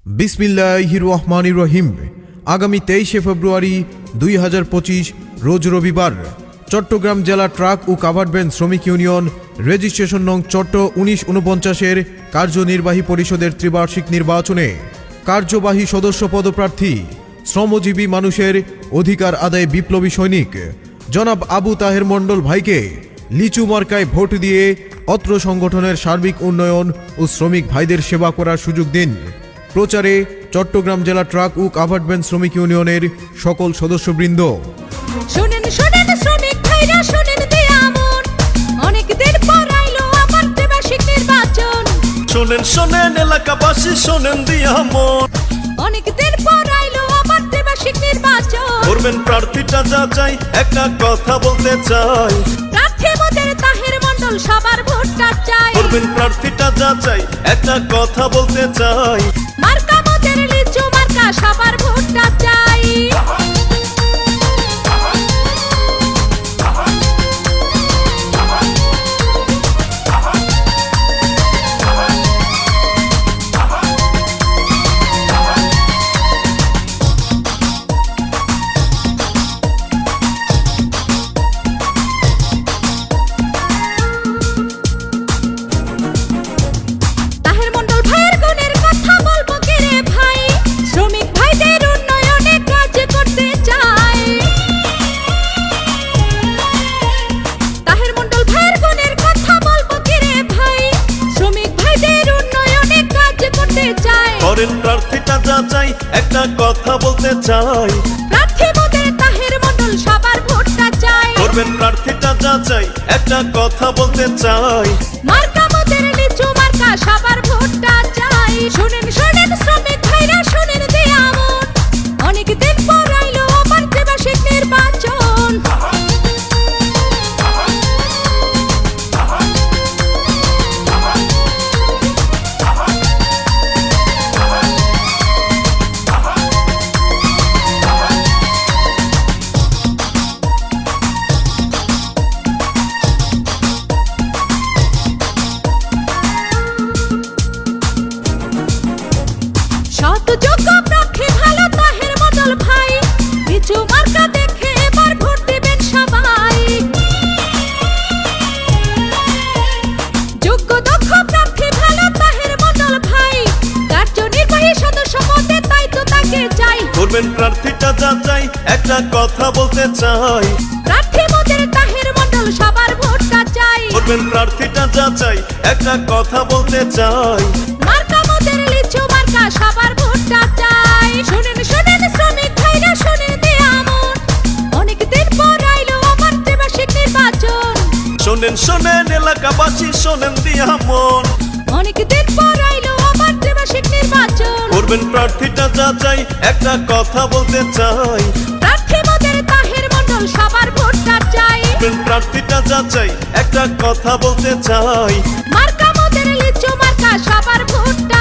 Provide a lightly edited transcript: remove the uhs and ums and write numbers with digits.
বিসমিল্লাহির রহমানির রহিম। আগামী 23শে ফেব্রুয়ারি 2025 রোজ রবিবার চট্টগ্রাম জেলা ট্রাক ও কাভার্ড ভ্যান শ্রমিক ইউনিয়ন রেজিস্ট্রেশন নং চট্ট 1949-এর কার্যনির্বাহী পরিষদের ত্রিবার্ষিক নির্বাচনে কার্যবাহী সদস্য পদপ্রার্থী শ্রমজীবী মানুষের অধিকার আদায়ে বিপ্লবী সৈনিক জনাব আবু তাহের মণ্ডল ভাইকে লিচু মার্কায় ভোট দিয়ে অত্র সংগঠনের সার্বিক উন্নয়ন ও শ্রমিক ভাইদের সেবা করার সুযোগ দিন। প্রচারে চট্টগ্রাম জেলা ট্রাক ও কাভার্ড ভ্যান শ্রমিক ইউনিয়নের সকল সদস্যবৃন্দ। শুনেন শুনেন শ্রমিক ভাইরা শুনেন দিয়ামন, অনেক দিন পর আইলো আমার ত্রিবার্ষিক নির্বাচন। শোনেন শোনেন এলাকাবাসী শোনেন দিয়ামন, অনেক দিন পর আইলো আমার ত্রিবার্ষিক নির্বাচন। করবেন প্রার্থীটা যা চাই একটা কথা বলতে চাই। প্রার্থী মোদের তাহের মণ্ডল সবার ভোটটা চাই। করবেন প্রার্থীটা যা চাই একটা কথা বলতে চাই। মার্কা মোদের লিচু মার্কা সবার ভোটটা চাই। করেন প্রার্থীটা যা চাই একটা কথা বলতে চাই। প্রার্থী মোদের তাহের মণ্ডল সবার ভোটটা চাই। করবেন প্রার্থীটা যা চাই একটা কথা বলতে চাই। মার্কা মোদের লিচু মার্কা সবার ভোটটা চাই। শুনেন শুনেন শ্রমিক ভাইরা শুনেন দিয়ামন, অনেক দিন পর আইলো আমার ত্রিবার্ষিক নির্বাচন। যোগ্য প্রার্থী ভালো তাহের মণ্ডল ভাই, লিচু মার্কা দেখে এবার ভোট দিবেন সবাই। যোগ্য দক্ষ প্রার্থী ভালো তাহের মণ্ডল ভাই, কার্যনির্বাহী সদস্য পদে তাই তো তাকে চাই। করবেন প্রার্থীটা যা চাই একটা কথা বলতে চাই। প্রার্থী মোদের তাহের মণ্ডল সবার ভোটটা চাই। করবেন প্রার্থীটা যা চাই একটা কথা বলতে চাই। মার্কা মোদের লিচু মার্কা সবার ভোটটা চাই। শুনেন শুনেন শ্রমিক ভাইরা শুনেন দিয়ামন, অনেক দিন পর আইলো আমার ত্রিবার্ষিক নির্বাচন। শোনেন শোনেন এলাকাবাসী শোনেন দিয়ামন, অনেক দিন পর আইলো আমার ত্রিবার্ষিক নির্বাচন। করবেন প্রার্থীটা যা চাই একটা কথা বলতে চাই। প্রার্থী মোদের তাহের মণ্ডল সবার ভোটটা চাই। করবেন প্রার্থীটা যা চাই একটা কথা বলতে চাই। মার্কা মোদের লিচু মার্কা সবার ভোটটা